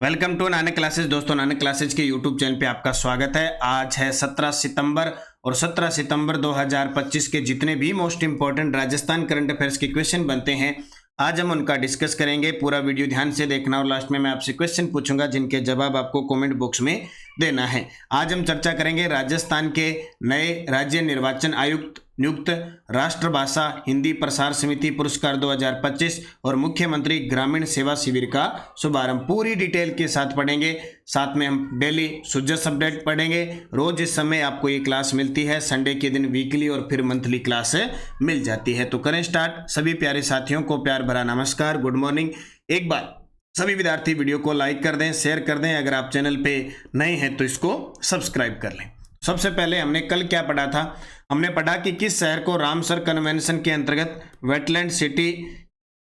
Welcome to Nanak classes. दोस्तों, Nanak classes के YouTube channel पे आपका स्वागत है। आज है 17 सितंबर और 17 सितंबर 2025 के जितने भी most important Rajasthan current affairs के क्वेश्चन बनते हैं, आज हम उनका डिस्कस करेंगे। पूरा वीडियो ध्यान से देखना और लास्ट में मैं आपसे क्वेश्चन पूछूंगा जिनके जवाब आपको कमेंट बॉक्स में देना है। आज हम चर्चा करेंगे राजस्थान के नए राज्य निर्वाचन आयुक्त नियुक्त, राष्ट्रभाषा हिंदी प्रसार समिति पुरस्कार 2025 और मुख्यमंत्री ग्रामीण सेवा शिविर का शुभारंभ। पूरी डिटेल के साथ पढ़ेंगे। साथ में हम डेली सुजस अपडेट पढ़ेंगे। रोज इस समय आपको ये क्लास मिलती है। संडे के दिन वीकली और फिर मंथली क्लास मिल जाती है। तो करें स्टार्ट। सभी प्यारे साथियों को प्यार भरा नमस्कार, गुड मॉर्निंग। एक बार सभी विद्यार्थी वीडियो को लाइक कर दें, शेयर कर दें। अगर आप चैनल पे नए हैं तो इसको सब्सक्राइब कर लें। सबसे पहले हमने कल क्या पढ़ा था? हमने पढ़ा कि किस शहर को रामसर कन्वेंशन के अंतर्गत वेटलैंड सिटी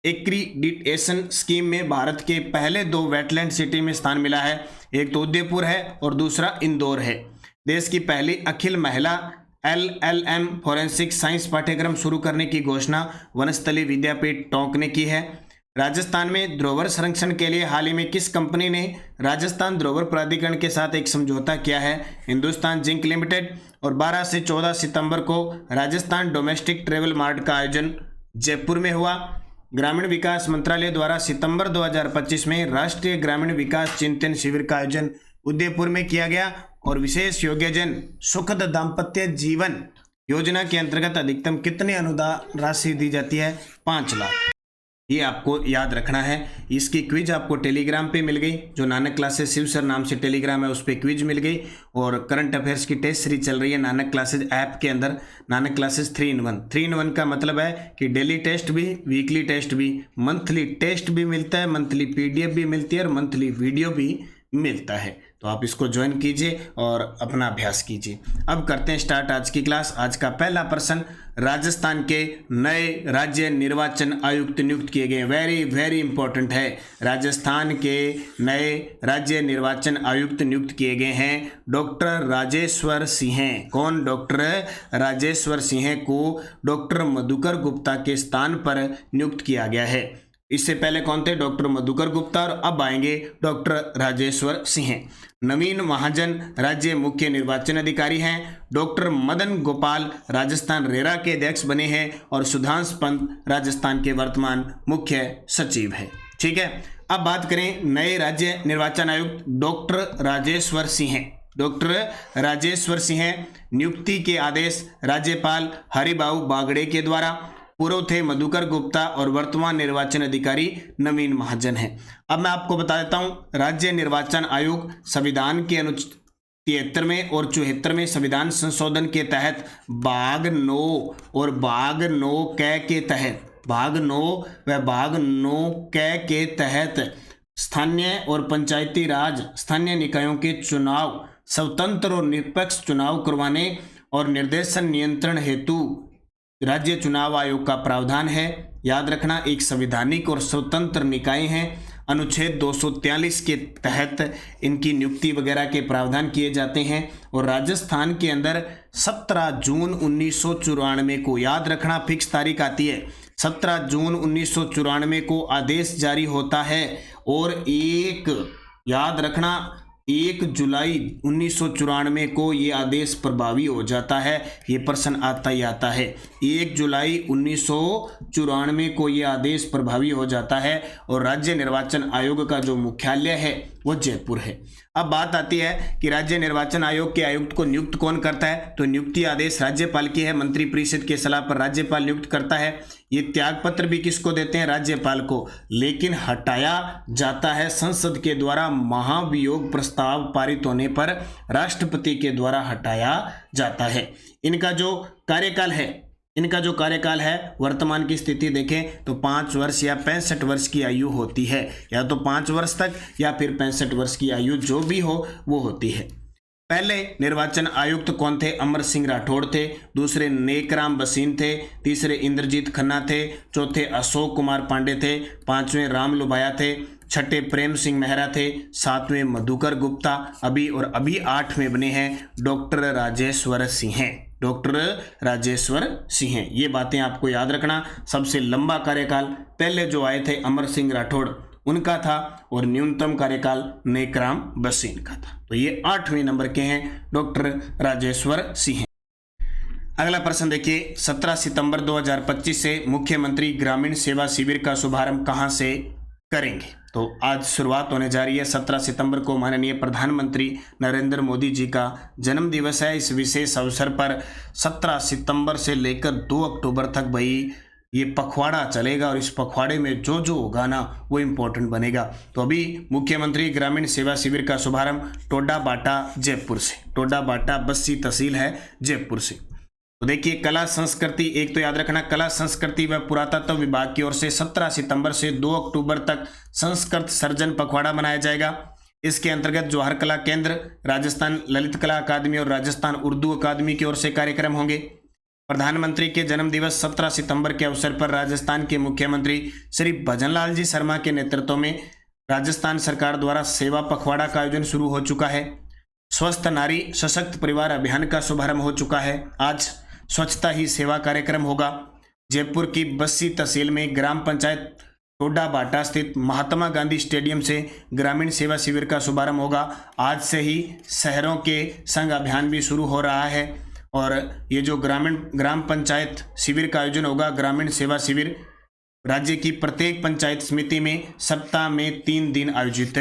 एक्रीडिटेशन स्कीम में भारत के पहले 2 वेटलैंड सिटी में स्थान मिला है। एक तो उदयपुर है और दूसरा इंदौर है। देश की पहली अखिल महिला LLM फॉरेंसिक साइंस पाठ्यक्रम शुरू करने की घोषणा वनस्थली विद्यापीठ टोंक ने की है। राजस्थान में धरोहर संरक्षण के लिए हाल ही में किस कंपनी ने राजस्थान धरोहर प्राधिकरण के साथ एक समझौता किया है? Hindustan zinc limited. और 12 से 14 सितंबर को राजस्थान डोमेस्टिक ट्रेवल मार्ट का आयोजन जयपुर में हुआ। ग्रामीण विकास मंत्रालय द्वारा सितंबर 2025 में राष्ट्रीय ग्रामीण विकास चिंतन शिविर का आयोजन उदयपुर में किया गया। और विशेष योग्यजन सुखद दाम्पत्य जीवन योजना के अंतर्गत अधिकतम कितने अनुदान राशि दी जाती है? 5 लाख। ये आपको याद रखना है। इसकी क्विज आपको टेलीग्राम पे मिल गई, जो नानक क्लासेस शिव सर नाम से टेलीग्राम है, उस पर क्विज मिल गई। और करंट अफेयर्स की टेस्ट सीरीज चल रही है नानक क्लासेस ऐप के अंदर। Nanak classes 3 in 1। 3 in 1 का मतलब है कि डेली टेस्ट भी, वीकली टेस्ट भी, मंथली टेस्ट भी मिलता है, मंथली PDF भी मिलती है और मंथली वीडियो भी मिलता है। तो आप इसको ज्वाइन कीजिए और अपना अभ्यास कीजिए। अब करते हैं स्टार्ट आज की क्लास। आज का पहला प्रश्न, राजस्थान के नए राज्य निर्वाचन आयुक्त नियुक्त किए गए। वेरी वेरी इंपॉर्टेंट है। राजस्थान के नए राज्य निर्वाचन आयुक्त नियुक्त किए गए हैं डॉक्टर राजेश्वर सिंह। कौन? डॉक्टर राजेश्वर सिंह को डॉक्टर मधुकर गुप्ता के स्थान पर नियुक्त किया गया है। इससे पहले कौन थे? डॉक्टर मधुकर गुप्ता। और अब आएंगे डॉक्टर राजेश्वर सिंह। नवीन महाजन राज्य मुख्य निर्वाचन अधिकारी हैं। डॉक्टर मदन गोपाल राजस्थान रेरा के अध्यक्ष बने हैं। और सुधांश पंत राजस्थान के वर्तमान मुख्य सचिव हैं। ठीक है। अब बात करें नए राज्य निर्वाचन आयुक्त डॉक्टर राजेश्वर सिंह। डॉक्टर राजेश्वर सिंह नियुक्ति के आदेश राज्यपाल हरिबाऊ बागड़े के द्वारा। पूर्व थे मधुकर गुप्ता और वर्तमान निर्वाचन अधिकारी नवीन महाजन हैं। अब मैं आपको बता देता हूं, राज्य निर्वाचन आयोग संविधान के अनुच्छेद 73 और 74 में संविधान संशोधन के तहत भाग 9 और भाग 9 क के तहत, भाग 9 व भाग 9 क के तहत स्थानीय और पंचायती राज स्थानीय निकायों के चुनाव स्वतंत्र और निष्पक्ष चुनाव करवाने और निर्देशन नियंत्रण हेतु राज्य चुनाव आयोग का प्रावधान है। याद रखना, एक संवैधानिक और स्वतंत्र निकाय हैं। अनुच्छेद 243 के तहत इनकी नियुक्ति वगैरह के प्रावधान किए जाते हैं। और राजस्थान के अंदर 17 जून 1994 को, याद रखना फिक्स तारीख आती है, 17 जून 1994 को आदेश जारी होता है। और याद रखना 1 जुलाई 1994 को ये आदेश प्रभावी हो जाता है। ये प्रश्न आता ही आता है। 1 जुलाई 1994 को ये आदेश प्रभावी हो जाता है। और राज्य निर्वाचन आयोग का जो मुख्यालय है वो जयपुर है। अब बात आती है कि राज्य निर्वाचन आयोग के आयुक्त को नियुक्त कौन करता है? तो नियुक्ति आदेश राज्यपाल की है। मंत्रिपरिषद के सलाह पर राज्यपाल नियुक्त करता है। ये त्याग पत्र भी किसको देते हैं? राज्यपाल को। लेकिन हटाया जाता है संसद के द्वारा। महाभियोग प्रस्ताव पारित होने पर राष्ट्रपति के द्वारा हटाया जाता है। इनका जो कार्यकाल है वर्तमान की स्थिति देखें तो 5 वर्ष या 65 वर्ष की आयु होती है। या तो 5 वर्ष तक या फिर 65 वर्ष की आयु जो भी हो वो होती है। पहले निर्वाचन आयुक्त कौन थे? अमर सिंह राठौड़ थे। दूसरे नेकराम बसीन थे। तीसरे इंद्रजीत खन्ना थे। चौथे अशोक कुमार पांडे थे। 5वें राम लुबाया थे। 6ठे प्रेम सिंह मेहरा थे। 7वें मधुकर गुप्ता। अभी 8वें बने हैं डॉक्टर राजेश्वर सिंह। डॉक्टर राजेश्वर सिंह। ये बातें आपको याद रखना। सबसे लंबा कार्यकाल पहले जो आए थे अमर सिंह राठौड़, उनका था और न्यूनतम कार्यकाल नेकराम बसीन का था। तो ये 8वें नंबर के हैं डॉक्टर राजेश्वर सिंह। अगला प्रश्न देखिए, 17 सितंबर 2025 से मुख्यमंत्री ग्रामीण सेवा शिविर का शुभारंभ कहां से करेंगे? तो आज शुरुआत होने जा रही है। 17 सितंबर को माननीय प्रधानमंत्री नरेंद्र मोदी जी का जन्म दिवस है। इस विशेष अवसर पर 17 सितंबर से लेकर 2 अक्टूबर तक भाई ये पखवाड़ा चलेगा और इस पखवाड़े में जो जो होगा ना वो इम्पोर्टेंट बनेगा। तो अभी मुख्यमंत्री ग्रामीण सेवा शिविर का शुभारंभ टोडा बाटा जयपुर से, टोडा बाटा बस्सी तहसील है जयपुर से। तो देखिए, कला संस्कृति, एक तो याद रखना, कला संस्कृति व पुरातत्व विभाग की ओर से 17 सितंबर से 2 अक्टूबर तक संस्कृत सर्जन पखवाड़ा मनाया जाएगा। इसके अंतर्गत जवाहर कला केंद्र, राजस्थान ललित कला अकादमी और राजस्थान उर्दू अकादमी की ओर से कार्यक्रम होंगे। प्रधानमंत्री के जन्म दिवस 17 सितंबर के अवसर पर राजस्थान के मुख्यमंत्री श्री भजनलाल जी शर्मा के नेतृत्व में राजस्थान सरकार द्वारा सेवा पखवाड़ा का आयोजन शुरू हो चुका है। स्वस्थ नारी सशक्त परिवार अभियान का शुभारंभ हो चुका है। आज स्वच्छता ही सेवा कार्यक्रम होगा। जयपुर की बस्सी तहसील में ग्राम पंचायत टोडा बाटा स्थित महात्मा गांधी स्टेडियम से ग्रामीण सेवा शिविर का शुभारंभ होगा। आज से ही शहरों के संघ अभियान भी शुरू हो रहा है और ये जो ग्राम पंचायत शिविर का आयोजन होगा, ग्रामीण सेवा शिविर, राज्य की प्रत्येक पंचायत समिति में सप्ताह में 3 दिन आयोजित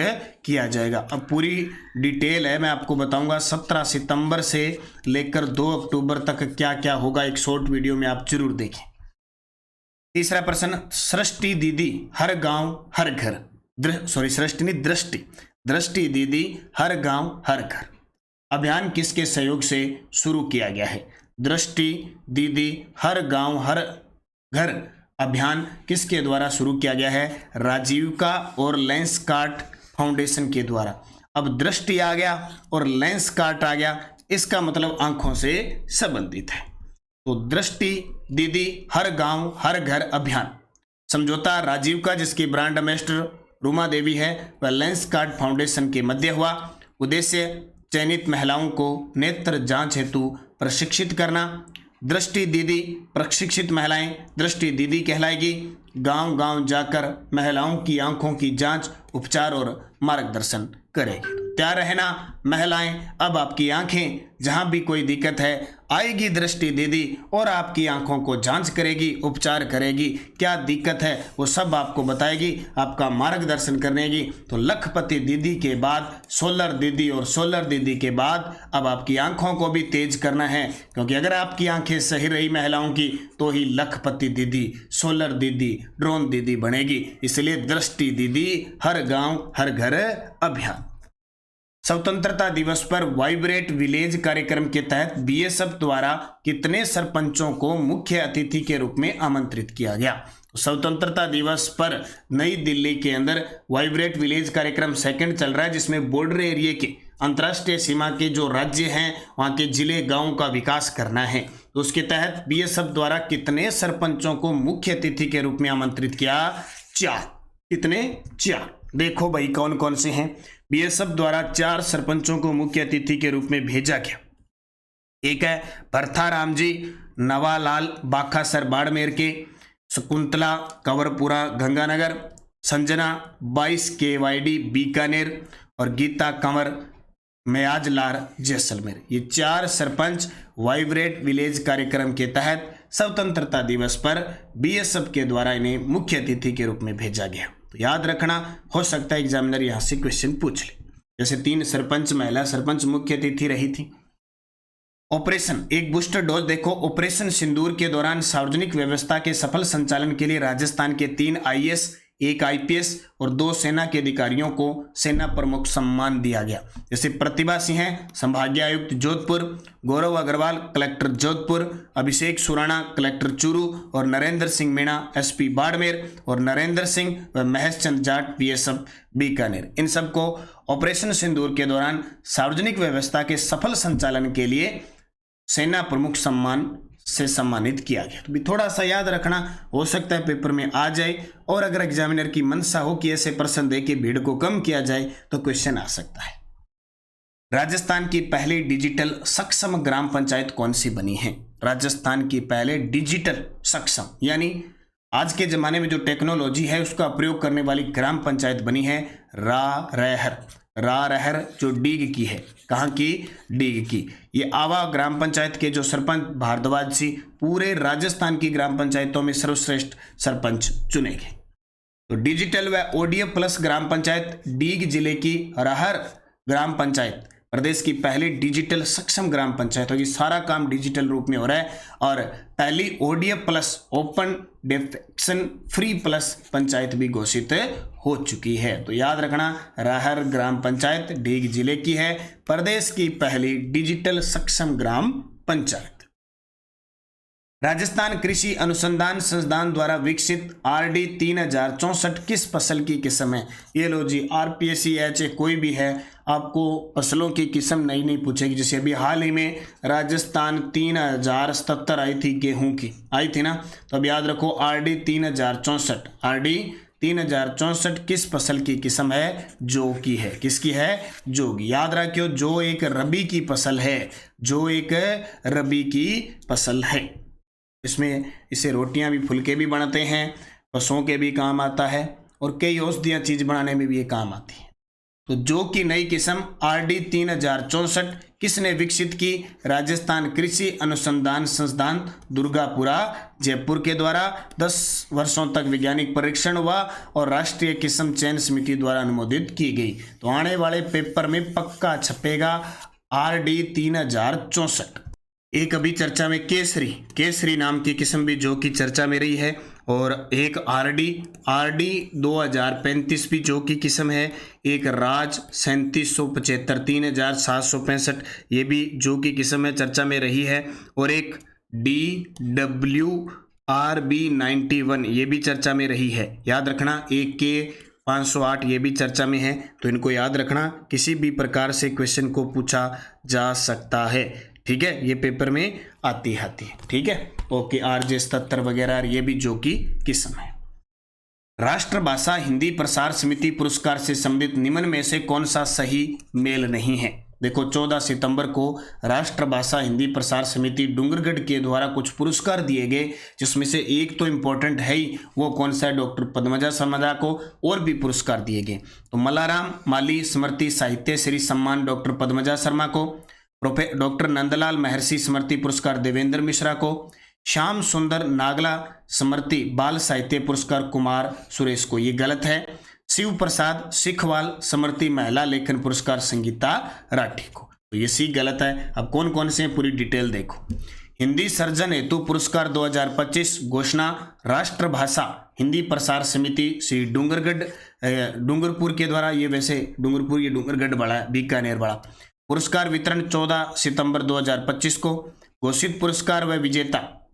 किया जाएगा। अब पूरी डिटेल है, मैं आपको बताऊंगा 17 सितंबर से लेकर 2 अक्टूबर तक क्या क्या होगा, एक शॉर्ट वीडियो में आप जरूर देखें। तीसरा प्रश्न, सृष्टि दीदी हर गांव हर घर, सृष्टि नहीं दृष्टि दीदी हर गांव हर घर अभियान किसके सहयोग से शुरू किया गया है? दृष्टि दीदी हर गांव हर घर अभियान किसके द्वारा शुरू किया गया है? राजीविका और लेंसकार्ट फाउंडेशन के द्वारा। अब दृष्टि आ गया और लेंसकार्ट आ गया, इसका मतलब आंखों से संबंधित है। तो दृष्टि दीदी हर गांव हर घर अभियान समझौता राजीविका, जिसकी ब्रांड एम्बेसडर रूमा देवी है, वह लेंसकार्ट फाउंडेशन के मध्य हुआ। उद्देश्य चयनित महिलाओं को नेत्र जांच हेतु प्रशिक्षित करना। दृष्टि दीदी प्रशिक्षित महिलाएं दृष्टि दीदी कहलाएगी। गांव गांव जाकर महिलाओं की आंखों की जांच, उपचार और मार्गदर्शन करेगी। तैयार रहना महिलाएं, अब आपकी आंखें जहां भी कोई दिक्कत है आएगी दृष्टि दीदी और आपकी आंखों को जांच करेगी, उपचार करेगी, क्या दिक्कत है वो सब आपको बताएगी, आपका मार्गदर्शन करेगी। तो लखपति दीदी के बाद सोलर दीदी और सोलर दीदी के बाद अब आपकी आंखों को भी तेज करना है, क्योंकि अगर आपकी आंखें सही रही महिलाओं की तो ही लखपति दीदी, सोलर दीदी, ड्रोन दीदी बनेगी। इसलिए दृष्टि दीदी हर गांव हर घर अभियान। स्वतंत्रता दिवस पर वाइब्रेट विलेज कार्यक्रम के तहत बीएसएफ द्वारा कितने सरपंचों को मुख्य अतिथि के रूप में आमंत्रित किया गया? स्वतंत्रता दिवस पर नई दिल्ली के अंदर वाइब्रेट विलेज कार्यक्रम सेकंड चल रहा है, जिसमें बॉर्डर एरिया के अंतर्राष्ट्रीय सीमा के जो राज्य हैं वहां के जिले गांवों का विकास करना है। तो उसके तहत बीएसएफ द्वारा कितने सरपंचों को मुख्य अतिथि के रूप में आमंत्रित किया? 4। कितने? 4। देखो भाई कौन कौन से हैं। बीएसएफ द्वारा 4 सरपंचों को मुख्य अतिथि के रूप में भेजा गया। एक है भरथाराम जी नवालाल बाखासर बाड़मेर के, शकुंतला कंवरपुरा गंगानगर, संजना 22 KYD बीकानेर और गीता कंवर मयाजलार जैसलमेर। ये 4 सरपंच वाइब्रेट विलेज कार्यक्रम के तहत स्वतंत्रता दिवस पर बीएसएफ के द्वारा इन्हें मुख्य अतिथि के रूप में भेजा गया। तो याद रखना, हो सकता है एग्जामिनर यहां से क्वेश्चन पूछ ले। जैसे 3 सरपंच, महिला सरपंच मुख्य अतिथि रही थी। ऑपरेशन एक बूस्टर डोज देखो, ऑपरेशन सिंदूर के दौरान सार्वजनिक व्यवस्था के सफल संचालन के लिए राजस्थान के 3 IAS, 1 IPS और 2 सेना के अधिकारियों को सेना प्रमुख सम्मान दिया गया। जैसे प्रतिभा सिंह संभागीय आयुक्त जोधपुर, गौरव अग्रवाल कलेक्टर जोधपुर, अभिषेक सुराणा कलेक्टर चूरू और नरेंद्र सिंह मीणा SP बाड़मेर और नरेंद्र सिंह व महेश चंद जाट BSF बीकानेर। इन सबको ऑपरेशन सिंदूर के दौरान सार्वजनिक व्यवस्था के सफल संचालन के लिए सेना प्रमुख सम्मान से सम्मानित किया गया। तो भी थोड़ा सा याद रखना, हो सकता है पेपर में आ जाए, और अगर एग्जामिनर की मंशा हो कि ऐसे प्रश्न दे के भीड़ को कम किया जाए तो क्वेश्चन आ सकता है। राजस्थान की पहली डिजिटल सक्षम ग्राम पंचायत कौन सी बनी है? राजस्थान की पहले डिजिटल सक्षम यानी आज के ज़माने में जो टेक्नोलॉजी है उसका प्रयोग करने वाली ग्राम पंचायत बनी है रारहर। रारहर जो डीग की है, कहाँ की? डीग की। ये आवा ग्राम पंचायत के जो सरपंच भारद्वाज जी पूरे राजस्थान की ग्राम पंचायतों में सर्वश्रेष्ठ सरपंच चुने गए। तो डिजिटल व ओडीएफ प्लस ग्राम पंचायत डीग जिले की रहर ग्राम पंचायत प्रदेश की पहली डिजिटल सक्षम ग्राम पंचायत होगी। सारा काम डिजिटल रूप में हो रहा है और पहली ODF plus open defecation free plus panchayat भी घोषित हो चुकी है। तो याद रखना, रहर ग्राम पंचायत डीग जिले की है, प्रदेश की पहली डिजिटल सक्षम ग्राम पंचायत। राजस्थान कृषि अनुसंधान संस्थान द्वारा विकसित आरडी 3064 किस फसल की किस्म है? ये लो जी, RPSEHA कोई भी है, आपको फसलों की किस्म नहीं पूछेगी। जैसे अभी हाल ही में राजस्थान 3077 आई थी गेहूं की, आई थी ना, तो अब याद रखो RD 3064, RD 3064 किस फसल की किस्म है? जौ की है। किसकी है? जौ की। याद रखियो, जो एक रबी की फसल है, जो एक रबी की फसल है। इसमें इसे रोटियां भी, फुलके भी बनाते हैं, पशुओं के भी काम आता है और कई औषधियाँ चीज बनाने में भी ये काम आती है। तो जौ की नई किस्म RD 3064 किसने विकसित की? राजस्थान कृषि अनुसंधान संस्थान दुर्गापुरा जयपुर के द्वारा 10 वर्षों तक वैज्ञानिक परीक्षण हुआ और राष्ट्रीय किस्म चयन समिति द्वारा अनुमोदित की गई। तो आने वाले पेपर में पक्का छपेगा RD 3064। एक अभी चर्चा में केसरी नाम की किस्म भी जौ की चर्चा में रही है और एक RD 2035 भी जौ की किस्म है। एक राज 3775 3765 ये भी जौ की किस्म है, चर्चा में रही है। और एक DWRB 91 ये भी चर्चा में रही है। याद रखना, एक के 508 ये भी चर्चा में है। तो इनको याद रखना, किसी भी प्रकार से क्वेश्चन को पूछा जा सकता है। ठीक है, ये पेपर में आती है। ठीक है, ओके। RJ 77 वगैरह ये भी जौ की किस्म है। राष्ट्रभाषा हिंदी प्रसार समिति पुरस्कार से संबंधित निम्न में से कौन सा सही मेल नहीं है? देखो, 14 सितंबर को राष्ट्रभाषा हिंदी प्रसार समिति डूंगरगढ़ के द्वारा कुछ पुरस्कार दिए गए, जिसमें से एक तो इम्पोर्टेंट है ही, वो कौन सा है? डॉक्टर पद्मजा शर्मा को और भी पुरस्कार दिए गए। तो मल्लाराम माली स्मृति साहित्य श्री सम्मान डॉक्टर पद्मजा शर्मा को, डॉक्टर नंदलाल महर्षि स्मृति पुरस्कार देवेंद्र मिश्रा को, श्याम सुंदर नागला स्मृति बाल साहित्य पुरस्कार कुमार सुरेश को। ये गलत है। शिव प्रसाद सिखवाल स्मृति महिला लेखन पुरस्कार संगीता राठी को। तो ये सी गलत है। अब कौन कौन से पूरी डिटेल देखो। हिंदी सर्जन हेतु पुरस्कार 2025 घोषणा राष्ट्रभाषा हिंदी प्रसार समिति श्री डूंगरपुर के द्वारा। ये वैसे डूंगरपुर, ये डूंगरगढ़ बड़ा, बीकानेर बड़ा। पुरस्कार वितरण 14 सितंबर 2025 को। घोषित पुरस्कार व विजेता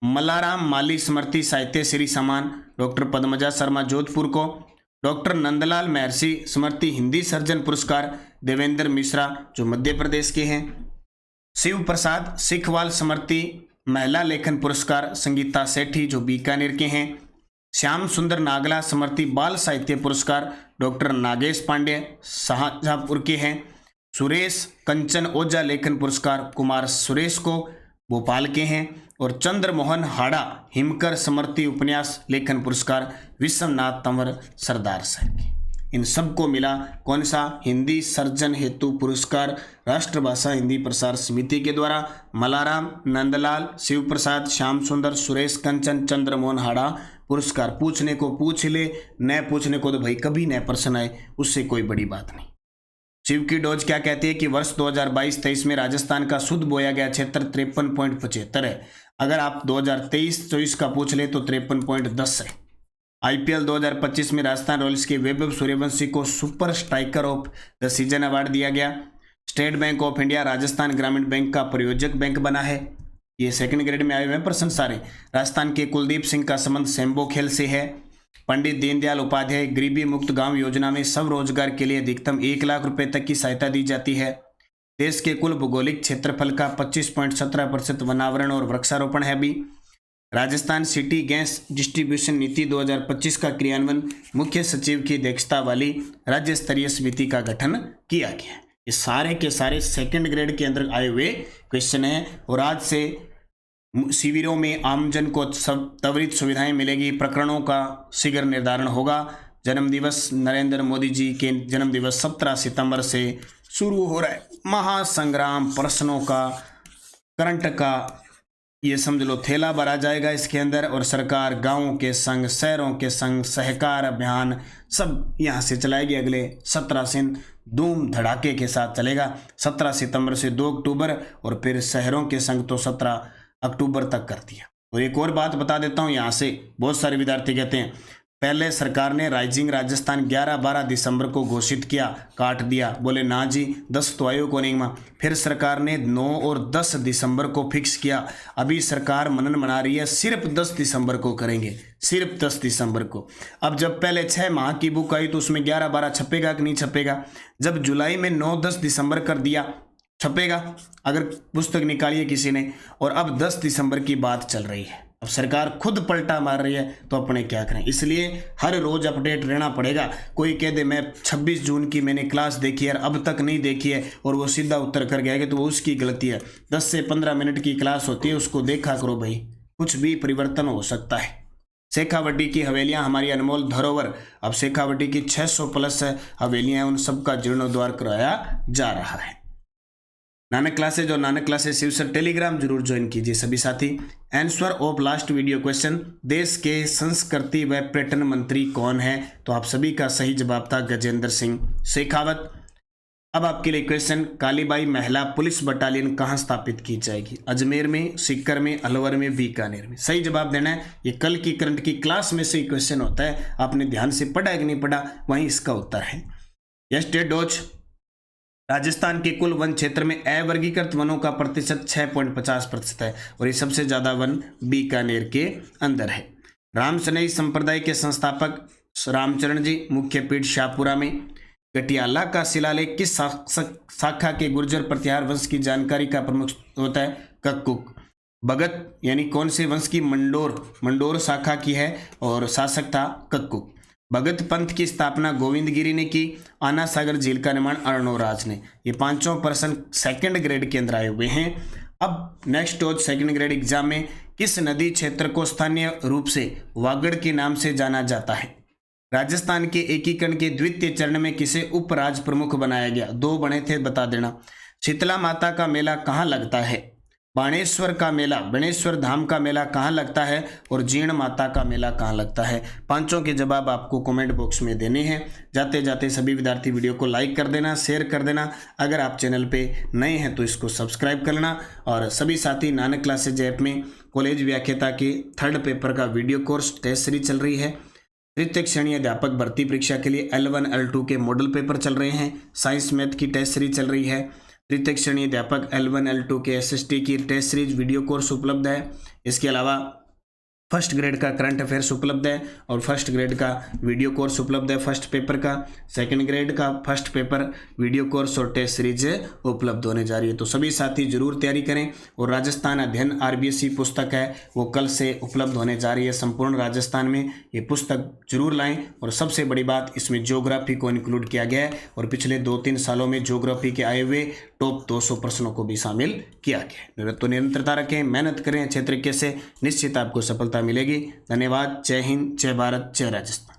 मल्लाराम माली स्मृति साहित्य श्री सम्मान डॉक्टर पद्मजा शर्मा जोधपुर को, डॉक्टर नंदलाल महर्षि स्मृति हिंदी सर्जन पुरस्कार देवेंद्र मिश्रा जो मध्य प्रदेश के हैं, शिव प्रसाद सिखवाल स्मृति महिला लेखन पुरस्कार संगीता सेठी जो बीकानेर के हैं, श्याम सुंदर नागला स्मृति बाल साहित्य पुरस्कार डॉक्टर नागेश पांडे शाहजहांपुर के हैं, सुरेश कंचन ओझा लेखन पुरस्कार कुमार सुरेश को भोपाल के हैं, और चंद्रमोहन हाड़ा हिमकर स्मृति उपन्यास लेखन पुरस्कार विश्वनाथ तंवर सरदार सर के। इन सबको मिला कौन सा? हिंदी सर्जन हेतु पुरस्कार राष्ट्रभाषा हिंदी प्रसार समिति के द्वारा मल्लाराम, नंदलाल, शिव प्रसाद, श्याम सुंदर, सुरेश कंचन, चंद्रमोहन हाड़ा पुरस्कार। पूछने को पूछ ले, न पूछने को तो भाई कभी न प्रश्न आए, उससे कोई बड़ी बात नहीं। शिव की डोज क्या कहती है कि वर्ष 2022-23 में राजस्थान का शुद्ध बोया गया क्षेत्र 53.75 है। अगर आप 2023-24 का पूछ ले तो 53.10 है। IPL 2025 में राजस्थान रॉयल्स के वैभव सूर्यवंशी को super striker of the season award दिया गया। State bank of India Rajasthan ग्रामीण बैंक का प्रयोजक बैंक बना है। ये सेकंड ग्रेड में आए हुए हैं प्रश्न सारे। राजस्थान के कुलदीप सिंह का संबंध सैम्बो खेल से है। पंडित दीनदयाल उपाध्याय गरीबी मुक्त गांव योजना में सब रोजगार के लिए अधिकतम 1 लाख रुपए तक की सहायता दी जाती है। देश के कुल भौगोलिक क्षेत्रफल का 25.17% वनावरण और वृक्षारोपण है। अभी राजस्थान सिटी गैस डिस्ट्रीब्यूशन नीति 2025 का क्रियान्वयन मुख्य सचिव की अध्यक्षता वाली राज्य स्तरीय समिति का गठन किया गया। ये सारे के सारे सेकंड ग्रेड के अंदर आए हुए क्वेश्चन हैं और आज से शिविरों में आमजन को सब त्वरित सुविधाएं मिलेगी। प्रकरणों का शीघ्र निर्धारण होगा। जन्म दिवस नरेंद्र मोदी जी के जन्म दिवस 17 सितंबर से शुरू हो रहा है। महासंग्राम प्रश्नों का, करंट का ये समझ लो थैला भरा जाएगा इसके अंदर। और सरकार गांवों के संग, शहरों के संग सहकार अभियान सब यहाँ से चलाएगी। अगले 17 से धूम धड़ाके के साथ चलेगा। 17 सितंबर से 2 अक्टूबर और फिर शहरों के संग तो 17 अक्टूबर तक कर दिया। और एक और बात बता देता हूँ यहाँ से, बहुत सारे विद्यार्थी कहते हैं पहले सरकार ने राइजिंग राजस्थान 11-12 दिसंबर को घोषित किया, काट दिया। बोले ना जी 10 तो आयोग को नहीं मां। फिर सरकार ने 9 और 10 दिसंबर को फिक्स किया। अभी सरकार मनन बना रही है, सिर्फ 10 दिसंबर को करेंगे, सिर्फ 10 दिसंबर को। अब जब पहले 6 माह की बुक आई तो उसमें 11-12 छपेगा कि नहीं छपेगा। जब जुलाई में 9-10 दिसंबर कर दिया छपेगा अगर पुस्तक निकालिए किसी ने। और अब 10 दिसंबर की बात चल रही है। अब सरकार खुद पलटा मार रही है तो अपने क्या करें। इसलिए हर रोज अपडेट रहना पड़ेगा। कोई कह दे मैं 26 जून की मैंने क्लास देखी है अब तक नहीं देखी है और वो सीधा उत्तर कर गया तो वो उसकी गलती है। 10 से 15 मिनट की क्लास होती है, उसको देखा करो भाई, कुछ भी परिवर्तन हो सकता है। शेखावटी की हवेलियां हमारी अनमोल धरोहर। अब शेखावटी की 600 प्लस हवेलियां, उन सबका जीर्णोद्धार कराया जा रहा है। नानक क्लासेज और Nanak classes Shiv sir Telegram जरूर ज्वाइन कीजिए सभी साथी। Answer of last video question, देश के संस्कृति व पर्यटन मंत्री कौन है? तो आप सभी का सही जवाब था गजेंद्र सिंह शेखावत। अब आपके लिए क्वेश्चन, कालीबाई महिला पुलिस बटालियन कहाँ स्थापित की जाएगी? अजमेर में, सीकर में, अलवर में, बीकानेर में। सही जवाब देना है। ये कल की करंट की क्लास में से ही क्वेश्चन होता है, आपने ध्यान से पढ़ा है कि नहीं पढ़ा, वहीं इसका उत्तर है। यस्टे डोज, राजस्थान के कुल वन क्षेत्र में अवर्गीकृत वनों का प्रतिशत 6.50% है और ये सबसे ज्यादा वन बीकानेर के अंदर है। रामसनई संप्रदाय के संस्थापक रामचरण जी, मुख्य पीठ शाहपुरा में। गटियाला का शिलालेख किस शाखा के गुर्जर प्रतिहार वंश की जानकारी का प्रमुख होता है? कक्कुक। भगत यानी कौन से वंश की? मंडोर शाखा की है और शासक था कक्कुक। भगत पंथ की स्थापना गोविंदगिरी ने की। आना सागर झील का निर्माण अर्णोराज ने। ये 5 प्रश्न सेकंड ग्रेड के अंदर आए हुए हैं। अब नेक्स्ट हो सेकंड ग्रेड एग्जाम में, किस नदी क्षेत्र को स्थानीय रूप से वागड़ के नाम से जाना जाता है? राजस्थान के एकीकरण के द्वितीय चरण में किसे उपराज प्रमुख बनाया गया? 2 बने थे, बता देना। शीतला माता का मेला कहाँ लगता है? बाणेश्वर का मेला, बाणेश्वर धाम का मेला कहाँ लगता है? और जीर्ण माता का मेला कहाँ लगता है? 5 के जवाब आपको कमेंट बॉक्स में देने हैं। जाते जाते सभी विद्यार्थी वीडियो को लाइक कर देना, शेयर कर देना। अगर आप चैनल पे नए हैं तो इसको सब्सक्राइब कर लेना। और सभी साथी नानक क्लासेज ऐप में कॉलेज व्याख्याता के 3rd पेपर का वीडियो कोर्स टेस्ट सीरीज चल रही है। तृतीय श्रेणी अध्यापक भर्ती परीक्षा के लिए L1 L2 के मॉडल पेपर चल रहे हैं। साइंस मैथ की टेस्ट सीरीज चल रही है। तृतीय श्रेणी अध्यापक L1 L2 के SST की टेस्ट सीरीज वीडियो कोर्स उपलब्ध है। इसके अलावा फर्स्ट ग्रेड का करंट अफेयर्स उपलब्ध है और फर्स्ट ग्रेड का वीडियो कोर्स उपलब्ध है फर्स्ट पेपर का। सेकंड ग्रेड का फर्स्ट पेपर वीडियो कोर्स और टेस्ट सीरीज उपलब्ध होने जा रही है। तो सभी साथी जरूर तैयारी करें। और राजस्थान अध्ययन RBSE पुस्तक है वो कल से उपलब्ध होने जा रही है संपूर्ण राजस्थान में। ये पुस्तक जरूर लाएं। और सबसे बड़ी बात, इसमें ज्योग्राफी को इंक्लूड किया गया है और पिछले 2-3 सालों में ज्योग्राफी के आए हुए टॉप 200 प्रश्नों को भी शामिल किया गया। तो निरंतरता रखें, मेहनत करें अच्छे तरीके से, निश्चित आपको सफलता मिलेगी। धन्यवाद। जय हिंद, जय भारत, जय राजस्थान।